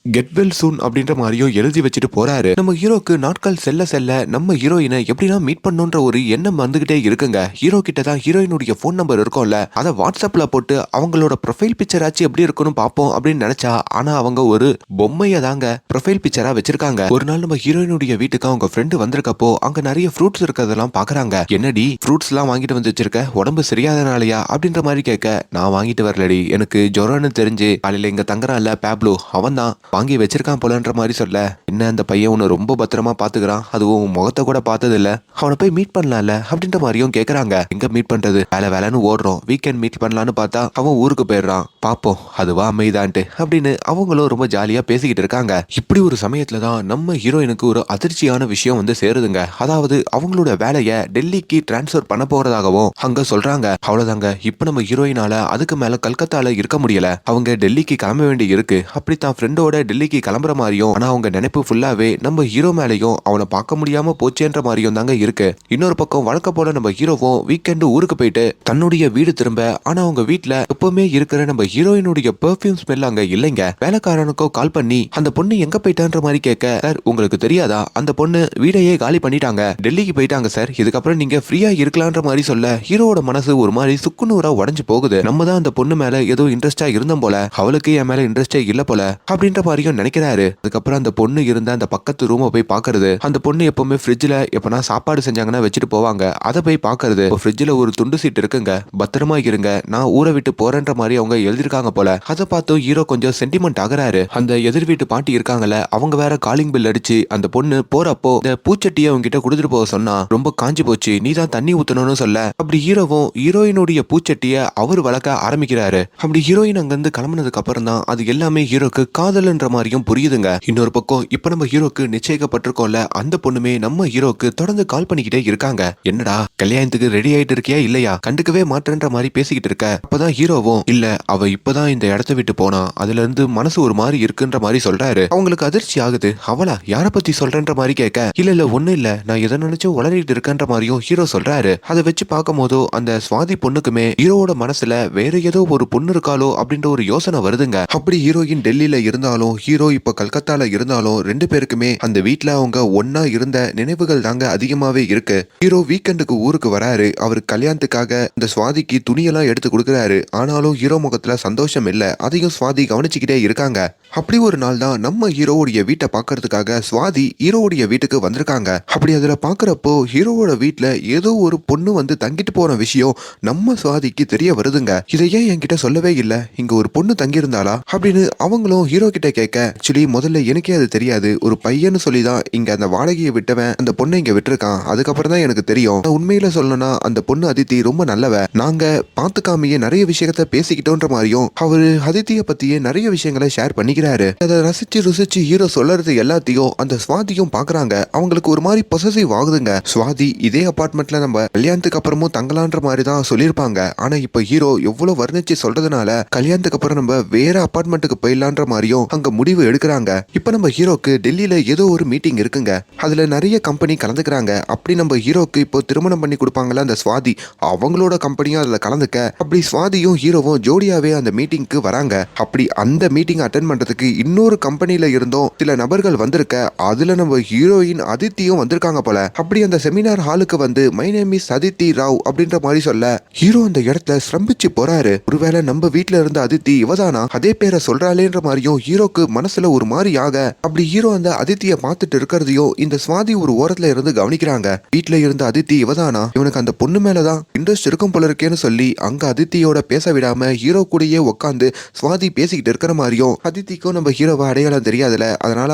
கெட் வெல் சூன் அப்படின்ற மாதிரியும் எழுதி வச்சுட்டு போறாரு. நம்ம ஹீரோக்கு நாட்கள் செல்ல செல்ல நம்ம ஹீரோயினை எப்படிலாம் மீட் பண்ணுன்ற ஒரு எண்ணம் வந்துகிட்டே இருக்குங்க. ஹீரோ கிட்ட தான் ஹீரோயினுடைய போன் நம்பர் இருக்கும்ல, அதை வாட்ஸ்அப்ல போட்டு அவங்களோட ப்ரொஃபைல் பிக்சர் ஆச்சு எப்படி இருக்குன்னு பார்ப்போம் அப்படின்னு நினைச்சா, ஆனா அவங்க ஒரு பொம்மையை தாங்க ப்ரொஃபைல் பிக்சரா வச்சிருக்காங்க. ஒரு நாள் நம்ம ஹீரோயினுடைய வீட்டுக்கு அவங்க ஃப்ரெண்டு வந்திருக்கப்போ அங்க நிறைய ஃப்ரூட்ஸ் இருக்கிறதெல்லாம் பாக்குறாங்க. என்னடி ஃப்ரூட்ஸ் எல்லாம் வாங்கிட்டு வந்து வச்சிருக்க, உடம்பு சரியாதனாலயா அப்படின்ற மாதிரி கேட்க, நான் வாங்கிட்டு வரலடி, எனக்கு ஜொரம்னு தெரிஞ்சு காலையில இங்க தங்குறான்ல பேப்ளோ அவன் தான் வாங்கி வச்சிருக்கான் போலன்ற மாதிரி சொல்ல, என்ன அந்த பையன் உன்னை ரொம்ப பத்திரமா பாத்துக்கிறான், அதுவும் முகத்தை கூட பார்த்தது இல்ல, அவனை போய் மீட் பண்ணலாம்ல அப்படின்ற மாதிரியும் கேக்குறாங்க. எங்க மீட் பண்றது, வேலை வேலைன்னு ஓடுறோம், வீக்கெண்ட் மீட் பண்ணலான்னு பார்த்தா அவன் ஊருக்கு போயிடுறான், பாப்போம் அதுவா அமைதான்ட்டு அப்படின்னு அவங்களும் ரொம்ப ஜாலியா பேசிக்கிட்டு இருக்காங்க. இப்படி ஒரு சமயத்துலதான் நம்ம ஹீரோயினுக்கு ஒரு அதிர்ச்சியான விஷயம் வந்து சேருதுங்க. அதாவது அவங்களோட வேலையை டெல்லிக்கு டிரான்ஸ்பர் பண்ண போறதாகவும் அங்க சொல்றாங்க. அவ்வளவுதாங்க, இப்ப நம்ம ஹீரோயினால அதுக்கு மேல கல்கத்தால இருக்க முடியல, அவங்க டெல்லிக்கு கிளம்ப வேண்டி இருக்கு. அப்படி தான் ஃப்ரெண்டோட டெல்லிக்கு கிளம்புற மாதிரியும், ஆனா அவங்க நினைப்பு ஃபுல்லாவே நம்ம ஹீரோ மேலையும் அவனை பார்க்க முடியாம போச்சேன்ற மாதிரியும் தாங்க இருக்கு. இன்னொரு பக்கம் வழக்க போல நம்ம ஹீரோவும் வீக்கெண்டு ஊருக்கு போயிட்டு தன்னுடைய வீடு திரும்ப, ஆனா அவங்க வீட்டுல எப்பவுமே இருக்கிற நம்ம ஹீரோயினுடைய பெர்ஃபியூம் ஸ்மெல் அங்க இல்லைங்க. வேலைக்காரனுக்கோ கால் பண்ணி அந்த பொண்ணு எங்க போயிட்டான்ற மாதிரி கேட்க, சார் உங்களுக்கு தெரியாதா, அந்த பொண்ணு வீடையே காலி பண்ணிட்டாங்க, டெல்லிக்கு போயிட்டாங்க சார், இதுக்கப்புறம் நீங்க ஃப்ரீயா இருக்கலான்ற மாதிரி சொல்ல, ஹீரோவோட மனசு ஒரு மாதிரி சுக்குநூறா உடஞ்சு போகுது. நம்ம தான் அந்த பொண்ணு மேல ஏதோ இன்ட்ரெஸ்டா இருந்தோம் போல, அவளுக்கு என் மேல இன்ட்ரெஸ்டே இல்ல போல அப்படின்ற மாதிரியும் நினைக்கிறாரு. அதுக்கப்புறம் அந்த பொண்ணு இருந்த அந்த பக்கத்து ரூமை போய் பாக்குறது. அந்த பொண்ணு எப்பவுமே ஃப்ரிட்ஜ்ல எப்பனா சாப்பாடு செஞ்சாங்கன்னா வச்சுட்டு போவாங்க, அதை போய் பாக்குறது. ஃப்ரிட்ஜ்ல ஒரு துண்டு சீட் இருக்குங்க, பத்திரமா இருங்க நான் ஊரை விட்டு போறேன்ற மாதிரி அவங்க எழுதிருக்காங்க போல. அதை பார்த்து ஹீரோ கொஞ்சம் சென்டிமெண்ட் ஆகுறாரு. அந்த எதிர் வீட்டு பாட்டி இருக்காங்கல்ல, அவங்க வேற காலிங் பில் அடிச்சு அந்த பொண்ணு போறப்போ இந்த பூச்சட்டியை அவங்க கிட்ட கொடுத்துட்டு போக சொன்னா, ரொம்ப காஞ்சி போச்சு, நீ தான் தண்ணி ஊத்தணும்னு சொல்ல, அப்படி ஹீரோவும் ஹீரோயினுடைய பூச்சட்டிய அவர் வளர்க்க ஆரம்பிக்கிறாரு. அப்படி ஹீரோயின் அங்க இருந்து கிளம்புனதுக்கு அப்புறம் தான் அது எல்லாமே ஹீரோக்கு காதல்ன்ற மாதிரியும் புரியுதுங்க. இன்னொரு பக்கம் இப்ப நம்ம ஹீரோக்கு நிச்சயிக்கப்பட்டிருக்கோம்ல, அந்த பொண்ணுமே நம்ம ஹீரோக்கு தொடர்ந்து கால் பண்ணிக்கிட்டே இருக்காங்க. என்னடா கல்யாணத்துக்கு ரெடி ஆயிட்டு இருக்கியா இல்லையா, கண்டுக்கவே மாட்டேன்ற மாதிரி பேசிக்கிட்டு இருக்க. அப்பதான் ஹீரோவும், இல்ல அவ இப்பதான் இந்த இடத்த விட்டு போனா, அதுல இருந்து மனசு ஒரு மாதிரி இருக்குன்ற மாதிரி சொல்றாரு. அவங்களுக்கு அதிர்ச்சி ஆகுது. அவளா, யார பத்தி சொல்றன்ற மாதிரி கேட்க, இல்ல இல்ல ஒண்ணு இல்ல, நான் எதை நினைச்சும் உளறிட்டு இருக்கேன்ற மாதிரியும் ஹீரோ சொல்றாரு. அதை வச்சு பார்க்கும் போதோ அந்த சுவாதி பொண்ணுக்குமே ஹீரோவோட மனசுல வேற ஏதோ ஒரு பொண்ணு இருக்காளோ அப்படின்ற ஒரு யோசனை வருதுங்க. அப்படி ஹீரோயின் டெல்லியில இருந்தாலும் ஹீரோ இப்ப கல்கத்தால இருந்தாலும் ரெண்டு பேருக்குமே அந்த வீட்டுல அவங்க ஒன்னா இருந்த நினைவுகள் தாங்க அதிகமாவே இருக்கு. ஹீரோ வீக்கெண்டுக்கு ஊருக்கு வராரு. அவர் கல்யாணத்துக்காக இந்த சுவாதிக்கு துணியெல்லாம் எடுத்து கொடுக்குறாரு. ஆனாலும் ஹீரோ முகத்துல சந்தோஷம் இல்ல. அதையும் சுவாதி கவனிச்சுக்கிட்டே இருக்காங்க. அப்படி ஒரு நாள் தான் நம்ம ஹீரோவுடைய வீட்டை பாக்குறதுக்காக சுவாதி ஹீரோவுடைய வீட்டுக்கு வந்திருக்காங்க. அப்படி அதுல பாக்குறப்போ ஹீரோவோட வீட்டுல ஏதோ ஒரு பொண்ணு வந்து தங்கிட்டு போற விஷயம் நம்ம சுவாதிக்கு தெரிய வருதுங்க. இதை ஏன் என்கிட்ட சொல்லவே இல்ல, இங்க ஒரு பொண்ணு தங்கி இருந்தாளா அப்படின்னு அவங்களும் ஹீரோ கிட்ட கேட்க, ஆக்சுவலி முதல்ல எனக்கே அது தெரியாது, ஒரு பையன்னு சொல்லி தான் இங்க அந்த வாடகையை விட்டவன் அந்த பொண்ணை இங்க விட்டுருக்கான், அதுக்கப்புறம் தான் எனக்கு தெரியும். உண்மையில சொல்லணும்னா அந்த பொண்ணு அதித்தி ரொம்ப நல்லவ, நாங்க பாத்துக்காமையே நிறைய விஷயத்த பேசிக்கிட்டோன்ற மாதிரியும் அவரு அதித்திய பத்தியே நிறைய விஷயங்களை ஷேர் பண்ணிக்கிறாரு. அதை ரசிச்சு ருசிச்சு ஹீரோ சொல்லறது எல்லாத்தையும் அந்த சுவாதியும் பாக்குறாங்க. அவங்களுக்கு ஒரு மாதிரி பொசசிவ் ஆகுதுங்க. சுவாதி இதே அபார்ட்மெண்ட்ல நம்ம கல்யாணத்துக்கு அப்புறமும் தங்கலான்ற மாதிரி தான் சொல்லியிருப்பாங்க. ஆனா இப்ப ஹீரோ எவ்வளவு வர்ணிச்சு சொல்றதுனால கல்யாணத்துக்கு அப்புறம் நம்ம வேற அபார்ட்மெண்ட்டுக்கு போயிடலான்ற மாதிரியும் அங்க முடிவு எடுக்கிறாங்க. இப்ப நம்ம ஹீரோக்கு டெல்லியில ஏதோ ஒரு மீட்டிங் இருக்குங்க. அதுல நிறைய கம்பெனி கலந்துக்கிறாங்க. அப்படி நம்ம ஹீரோக்கு இப்போ திருமணம் பண்ணி கொடுப்பாங்கல்ல அந்த சுவாதி, அவங்களோட கம்பெனியும் அதுல கலந்துக்க, அப்படி சுவாதியும் ஹீரோவும் ஜோடியாவே அந்த மீட்டிங்க்கு வராங்க. அப்படி அந்த மீட்டிங் அட்டென்ட் பண்றதுக்கு இன்னொரு கம்பெனில இருந்தும் சில நபர்கள் வந்திருக்க, அதுல நம்ம ஹீரோயின் அதித்தியும் வந்திருக்காங்க போல. அப்படி அந்த செமினார் ஹாலுக்கு வந்து my name is Aditi Rao அப்படின்ற மாதிரி சொல்ல, ஹீரோ அந்த இடத்துல ஸ்ரம்பிச்சு போறாரு. ஒருவேளை நம்ம வீட்டுல இருந்த அதித்தி இவதானா, அதே பேரை சொல்றாளேன்ற மாதிரியும் ஹீரோ ஹீரோக்கு மனசுல ஒரு மாதிரி ஆக அப்படி ஹீரோ அந்த அதித்திய பார்த்துட்டு இருக்கிறதையும் இந்த சுவாதி ஒரு ஓரத்துல இருந்து கவனிக்கிறாங்க. வீட்டுல இருந்த அதித்தி இவதானா, இவனுக்கு அந்த பொண்ணு மேலதான் இன்ட்ரெஸ்ட் இருக்கும் போல இருக்கேன்னு சொல்லி அங்க அதித்தியோட பேச விடாம ஹீரோ கூடயே உட்காந்து சுவாதி பேசிக்கிட்டு இருக்கிற மாதிரியும், அதித்திக்கும் நம்ம ஹீரோவை அடையாளம் தெரியாதுல, அதனால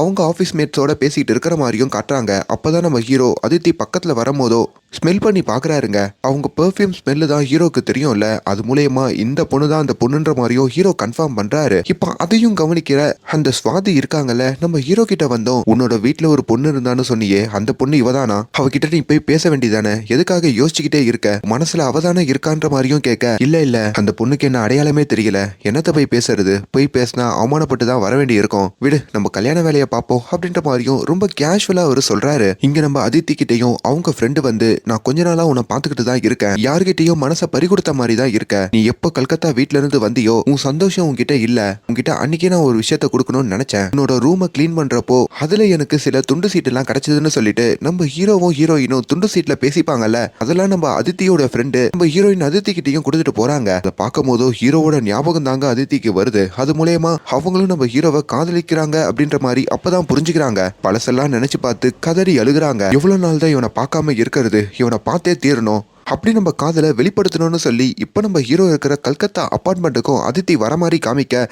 அவங்க ஆபீஸ் மேட்ஸோட பேசிக்கிட்டு இருக்கிற மாதிரியும் காட்டுறாங்க. அப்பதான் நம்ம ஹீரோ அதித்தி பக்கத்துல வரும்போதோ ஸ்மெல் பண்ணி பாக்குறாருங்க. அவங்க பெர்ஃப்யூம் ஸ்மெல்லு தான் ஹீரோக்கு தெரியும்ல, அது மூலயமா இந்த பொண்ணு தான் அந்த பொண்ணுன்ற மாதிரியும் ஹீரோ கன்ஃபார்ம் பண்றாரு. இப்ப அதையும் கவனிக்கிற அந்த சுவாதி இருக்காங்கல்ல, நம்ம ஹீரோ கிட்ட வந்தோம், உன்னோட வீட்டுல ஒரு பொண்ணு இருந்தான்னு சொன்னியே, அந்த பொண்ணு இவதானா, அவகிட்ட நீ போய் பேச வேண்டியதானே, எதுக்காக யோசிச்சுக்கிட்டே இருக்க, மனசுல அவதானே இருக்கான்ற மாதிரியும் கேட்க, இல்ல அந்த பொண்ணுக்கு என்ன அடையாளமே தெரியல, என்னத்த போய் பேசுறது, போய் பேசினா அவமானப்பட்டு தான் வர வேண்டி இருக்கும், விடு நம்ம கல்யாண வேலையை பார்ப்போம் அப்படின்ற மாதிரியும் ரொம்ப கேஷுவலா அவரு சொல்றாரு. இங்க நம்ம அதித்தி கிட்டையும் அவங்க ஃப்ரெண்டு வந்து, நான் கொஞ்ச நாளா உன்னை பாத்துக்கிட்டு தான் இருக்கேன், யார்கிட்டயும் மனசை பறிகொடுத்த மாதிரி தான் இருக்க, நீ எப்ப கல்கத்தா வீட்ல இருந்து வந்தியோ உன் சந்தோஷம் உன்கிட்ட இல்ல, உன்கிட்ட அன்னைக்கே நான் ஒரு விஷயத்த கொடுக்கணும்னு நினைச்சேன், உன்னோட ரூமை கிளீன் பண்றப்போ அதுல எனக்கு சில துண்டு சீட்டு எல்லாம் கிடைச்சதுன்னு சொல்லிட்டு நம்ம ஹீரோவும் ஹீரோயினும் துண்டு சீட்ல பேசிப்பாங்கல்ல, அதெல்லாம் நம்ம அதித்தியோட ஃப்ரெண்டு நம்ம ஹீரோயின் அதித்தி கிட்டையும் கொடுத்துட்டு போறாங்க. அதை பார்க்கும் போதோ ஹீரோவோட ஞாபகம் தாங்க அதித்திக்கு வருது. அது மூலயமா அவங்களும் நம்ம ஹீரோவை காதலிக்கிறாங்க அப்படின்ற மாதிரி அப்பதான் புரிஞ்சுக்கிறாங்க. பழசெல்லாம் நினைச்சு பார்த்து கதறி அழுகுறாங்க. எவ்வளவு நாள் தான் இவனை பார்க்காம இருக்கிறது, இவனை பார்த்தே தீரணும், அப்படி நம்ம காதலை வெளிப்படுத்தணும்னு சொல்லி இப்ப நம்ம ஹீரோ இருக்கிற கல்கத்தா அபார்ட்மெண்ட்டுக்கும் அதித்தி வர மாதிரி காமிக்க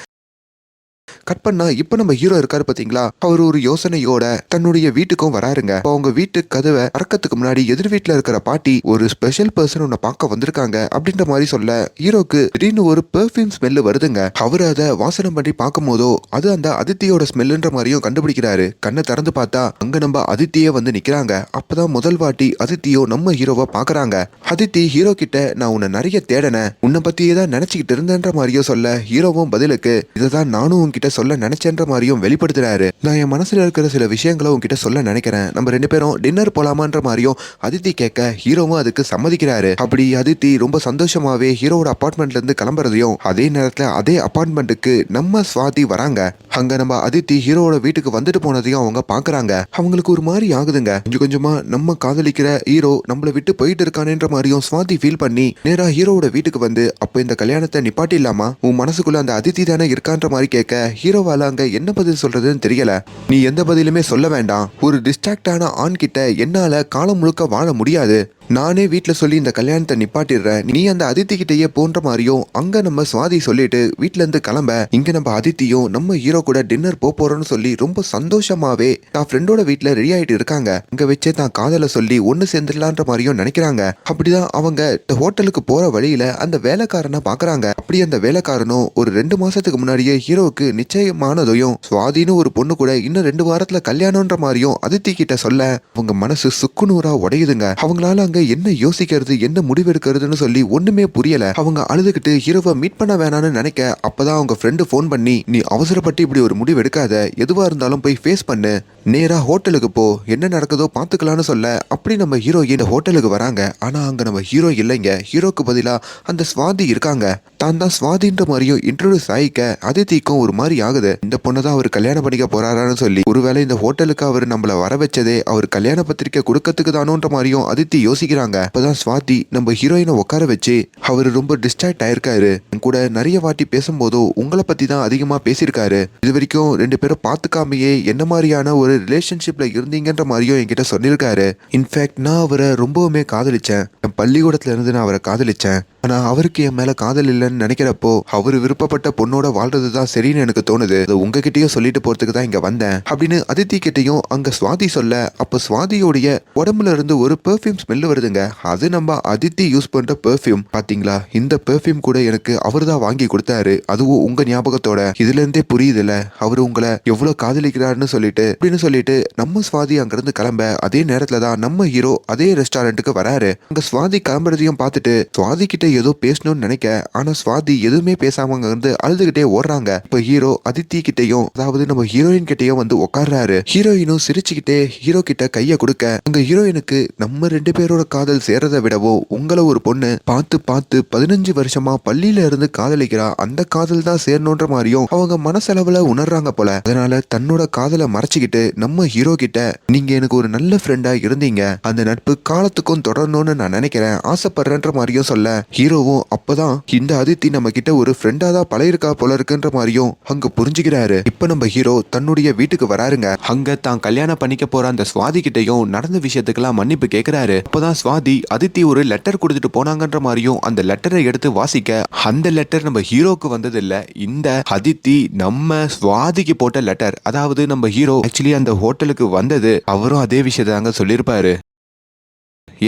கட் பண்ணா இப்ப நம்ம ஹீரோ இருக்காரு பாத்தீங்களா, அவர் ஒரு யோசனையோட தன்னுடைய வீட்டுக்கும் வராருங்க. அவங்க வீட்டு கதவை அறக்கத்துக்கு முன்னாடி எதிர் வீட்டுல இருக்கிற பாட்டி ஒரு ஸ்பெஷல் பர்சன் உன்னை பார்க்க வந்திருக்காங்க அப்படின்ற மாதிரி சொல்ல, ஹீரோக்கு திடீர்னு ஒரு பெர்ஃப்யூம் ஸ்மெல்லு வருதுங்க. அவரு அதை வாசனை பண்ணி பார்க்கும் போதோ அது அந்த அதித்தியோட ஸ்மெல்லுன்ற மாதிரியும் கண்டுபிடிக்கிறாரு. கண்ணை திறந்து பார்த்தா அங்க நம்ம அதித்தியே வந்து நிக்கிறாங்க. அப்பதான் முதல் வாட்டி அதித்தியோ நம்ம ஹீரோவை பாக்குறாங்க. அதித்தி ஹீரோ கிட்ட, நான் உன்னை நிறைய தேடனேன், உன்னை பத்தியே தான் நினைச்சுக்கிட்டு இருந்தேன்ற மாதிரியோ சொல்ல, ஹீரோவும் பதிலுக்கு இதைதான் நானும் உன்கிட்ட சொல்ல நினைச்சேன்ற மாதிரியும் வெளிப்படுத்துறாரு. நான் என் மனசுல இருக்கிற சில விஷயங்களை உன்கிட்ட சொல்ல நினைக்கிறேன், நம்ம 2 பேரும் டின்னர் போலாமான்ற மாதிரியும் அதித்தி கேட்க, ஹீரோவும் அதுக்கு சம்மதிக்கிறாரு. அப்படி அதித்தி ரொம்ப சந்தோஷமாவே ஹீரோவோட அபார்ட்மெண்ட்ல இருந்து கிளம்புறதையும், அதே நேரத்துல அதே அபார்ட்மெண்ட்டுக்கு நம்ம சுவாதி வராங்க. அங்க நம்ம அதித்தி ஹீரோவோட வீட்டுக்கு வந்துட்டு போனதையும் அவங்க பாக்குறாங்க. அவங்களுக்கு ஒரு மாதிரி ஆகுதுங்க. கொஞ்சம் கொஞ்சமா நம்ம காதலிக்கிற ஹீரோ நம்மள விட்டு போயிட்டு இருக்கானேன்ற மாதிரியும் சுவாதி ஃபீல் பண்ணி நேரா ஹீரோவோட வீட்டுக்கு வந்து, அப்ப இந்த கல்யாணத்தை நிப்பாட்டி இல்லாமா, உன் மனசுக்குள்ள அந்த அதித்தி தானே இருக்கான்ற மாதிரி கேட்க, ஹீரோவால அங்க என்ன பதில் சொல்றதுன்னு தெரியல. நீ எந்த பதிலுமே சொல்ல வேண்டாம், ஒரு டிஸ்ட்ராக்டான ஆண் கிட்ட என்னால காலம் முழுக்க வாழ முடியாது, நானே வீட்டுல சொல்லி இந்த கல்யாணத்தை நிப்பாட்டிடுறேன், நீ அந்த அதித்தி கிட்டேயே போன்ற மாதிரியும் அங்க நம்ம சுவாதி சொல்லிட்டு வீட்டுல இருந்து கிளம்ப, இங்க நம்ம அதித்தியும் நம்ம ஹீரோ கூட டின்னர் போறோம்னு சொல்லி ரொம்ப சந்தோஷமாவே தான் ஃப்ரெண்டோட வீட்டுல ரெடி ஆயிட்டு இருக்காங்க. இங்க வச்சே தான் காதல சொல்லி ஒன்னு சேர்ந்துடலான்ற மாதிரியும் நினைக்கிறாங்க. அப்படிதான் அவங்க ஹோட்டலுக்கு போற வழியில அந்த வேலைக்காரனை பாக்குறாங்க. அப்படி அந்த வேலைக்காரனும் ஒரு 2 மாசத்துக்கு முன்னாடியே ஹீரோவுக்கு நிச்சயமானதையும், சுவாதின்னு ஒரு பொண்ணு கூட இன்னும் 2 வாரத்துல கல்யாணம்ன்ற மாதிரியும் அதித்தி கிட்ட சொல்ல, அவங்க மனசு சுக்குநூறா உடையுதுங்க. அவங்களால அங்க என்ன யோசிக்கிறது, என்ன முடிவெடுக்கிறதுன்னு சொல்லி ஒண்ணுமே புரியல. அவங்க அழுதுகிட்டு ஹீரோவை மீட் பண்ண வேணான்னு நினைக்க, அப்பதான் அவங்க ஃப்ரெண்டு போன் பண்ணி, நீ அவசரப்பட்டு இப்படி ஒரு முடிவு எடுக்காத, எதுவா இருந்தாலும் போய் ஃபேஸ் பண்ணு, நேரா ஹோட்டலுக்கு போ, என்ன நடக்குதோ பாத்துக்கலாம்னு சொல்ல, அப்படி நம்ம ஹீரோயின் ஹோட்டலுக்கு வராங்க. ஆனா அங்க நம்ம ஹீரோ இல்லைங்க. ஹீரோக்கு பதிலா அந்த சுவாதி இருக்காங்க. தான் தான் சுவாதின்ற மாதிரியும் இன்ட்ரோடியூஸ் ஆயிக்க அதித்திக்கும் ஒரு மாதிரி ஆகுது. இந்த பொண்ணை தான் அவர் கல்யாணம் பண்ணிக்க போறாரான்னு சொல்லி, ஒருவேளை இந்த ஹோட்டலுக்கு அவர் நம்மள வர வச்சதே அவர் கல்யாண பத்திரிக்கை கொடுக்கறதுக்கு தானோன்ற மாதிரியும் அதித்தி யோசிக்கிறாங்க. அப்பதான் சுவாதி நம்ம ஹீரோயினை உட்கார வச்சு, அவரு ரொம்ப டிஸ்ட்ராக்ட் ஆயிருக்காரு, கூட நிறைய வாட்டி பேசும்போதோ உங்களை பத்தி தான் அதிகமா பேசியிருக்காரு, இது வரைக்கும் 2 பேரும் பாத்துக்காமையே என்ன மாதிரியான ஒரு ரிலேஷன்ஷிப்ல இருந்தீங்கன்ற மாதிரியும் என்கிட்ட சொல்லியிருக்காரு. இன்ஃபேக்ட் நான் அவரை ரொம்பவுமே காதலிச்சேன், என் பள்ளிக்கூடத்துல இருந்து நான் அவரை காதலிச்சேன், ஆனா அவருக்கு என் மேல காதல் இல்லைன்னு நினைக்கிறப்போ அவரு விருப்பப்பட்ட பொண்ணோட வாழ்றதுதான் சரின்னு எனக்கு தோணுது, அது உங்ககிட்டயும் சொல்லிட்டு போறதுக்கு தான் இங்க வந்தேன் அப்படின்னு அதித்தி கிட்டையும் அங்க சுவாதி சொல்ல, அப்ப சுவாதியோடைய உடம்புல இருந்து ஒரு பெர்ஃப்யூம் ஸ்மெல் வருதுங்க. அது நம்ம அதித்தி யூஸ் பண்ற பெர்ஃப்யூம். பாத்தீங்களா, இந்த பெர்ஃப்யூம் கூட எனக்கு அவரு தான் வாங்கி கொடுத்தாரு, அதுவும் உங்க ஞாபகத்தோட. இதுல இருந்தே புரியுதுல அவரு உங்களை எவ்வளவு காதலிக்கிறாருன்னு சொல்லிட்டு அப்படின்னு சொல்லிட்டு நம்ம சுவாதி அங்கிருந்து கிளம்ப, அதே நேரத்துல தான் நம்ம ஹீரோ அதே ரெஸ்டாரண்ட்டுக்கு வராரு. அங்க சுவாதி கிளம்புறதையும் பார்த்துட்டு சுவாதி கிட்ட ஏதோ பேசணும்னு நினைக்க, ஆனா சுவாதி எதுவுமே பேசாம அங்க இருந்து அழுதுகிட்டே ஓடுறாங்க. இப்ப ஹீரோ அதித்தி கிட்டையும், அதாவது நம்ம ஹீரோயின் கிட்டையும் வந்து உட்கார்றாரு. ஹீரோயினும் சிரிச்சுக்கிட்டே ஹீரோ கிட்ட கைய கொடுக்க, அங்க ஹீரோயினுக்கு நம்ம 2 பேரோட காதல் சேர்றதை விடவோ உங்களை ஒரு பொண்ணு பார்த்து பார்த்து 15 வருஷமா பள்ளியில இருந்து காதலிக்கிறா, அந்த காதல் தான் சேரணுன்ற மாதிரியும் அவங்க மனசளவுல உணர்றாங்க போல. அதனால தன்னோட காதலை மறைச்சுக்கிட்டு நம்ம ஹீரோ கிட்ட, நீங்க எனக்கு ஒரு நல்ல ஃப்ரெண்டா இருந்தீங்க, அந்த நட்பு காலத்துக்கும் தொடரணும்னு நான் நினைக்கிறேன், ஆசைப்படுறேன்ற மாதிரியும் சொல்ல, ஹீரோவும் அப்பதான் இந்த அதித்தி நம்ம கிட்ட ஒரு ஃப்ரெண்டா தான் பழகிருக்கா போல இருக்குன்ற மாதிரியும் அங்க புரிஞ்சுக்கிறாரு. இப்ப நம்ம ஹீரோ தன்னுடைய வீட்டுக்கு வராருங்க. அங்க தான் கல்யாணம் பண்ணிக்க போற அந்த சுவாதி கிட்டையும் நடந்த விஷயத்துக்கெல்லாம் மன்னிப்பு கேக்குறாரு. அப்பதான் சுவாதி அதித்தி ஒரு லெட்டர் கொடுத்துட்டு போனாங்கன்ற மாதிரியும் அந்த லெட்டரை எடுத்து வாசிக்க அந்த லெட்டர் நம்ம ஹீரோக்கு வந்தது இல்ல, இந்த அதித்தி நம்ம சுவாதிக்கு போட்ட லெட்டர். அதாவது நம்ம ஹீரோ ஆக்சுவலி அந்த ஹோட்டலுக்கு வந்தது அவரும் அதே விஷயத்தாங்க சொல்லியிருப்பாரு.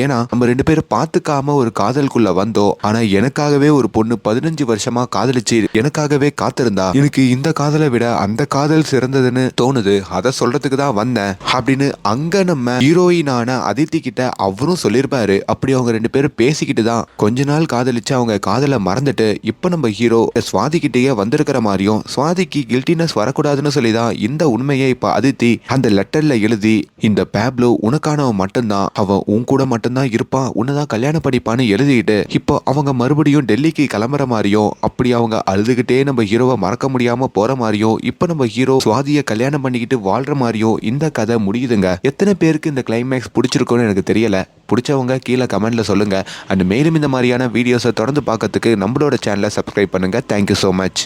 ஏன்னா நம்ம 2 பேரும் பார்த்துக்காம ஒரு காதலுக்குள்ள வந்தோம். ஆனா எனக்காகவே ஒரு பொண்ணு 15 வருஷமா காதலிச்சு எனக்காகவே காத்திருந்தா எனக்கு இந்த காதலை விட அந்த காதல் சிறந்ததுன்னு தோணுது. அதை சொல்றதுக்கு தான் வந்தேன் அப்படின்னு அங்க நம்ம ஹீரோயினான அதித்தி கிட்ட அவரும் சொல்லியிருப்பாரு. அப்படி அவங்க 2 பேரும் பேசிக்கிட்டு தான் கொஞ்ச நாள் காதலிச்சு அவங்க காதலை மறந்துட்டு இப்ப நம்ம ஹீரோ சுவாதி கிட்டேயே வந்திருக்கிற மாதிரியும் சுவாதிக்கு கில்ட்டினஸ் வரக்கூடாதுன்னு சொல்லிதான் இந்த உண்மையை இப்ப அதித்தி அந்த லெட்டர்ல எழுதி இந்த பேப்லோ உனக்கானவன் மட்டும்தான், அவன் உன் கூட மட்டும்தான் இருப்பான், உன்னதான் கல்யாணம் பண்ணிப்பான்னு எழுதிட்டு இப்போ அவங்க மறுபடியும் டெல்லிக்கு கிளம்புற மாதிரியும் அப்படி அவங்க அழுதுகிட்டே நம்ம ஹீரோவை மறக்க முடியாம போற மாதிரியும் இப்ப நம்ம ஹீரோ சுவாதியை கல்யாணம் பண்ணிக்கிட்டு வாழ்ற மாதிரியும் இந்த கதை முடியுதுங்க. எத்தனை பேருக்கு இந்த கிளைமேக்ஸ் பிடிச்சிருக்கும்னு எனக்கு தெரியல. பிடிச்சவங்க கீழே கமெண்ட்ல சொல்லுங்க. அண்ட் மேலும் இந்த மாதிரியான வீடியோஸை தொடர்ந்து பார்க்கறதுக்கு நம்மளோட சேனலை சப்ஸ்கிரைப் பண்ணுங்க. Thank you so much.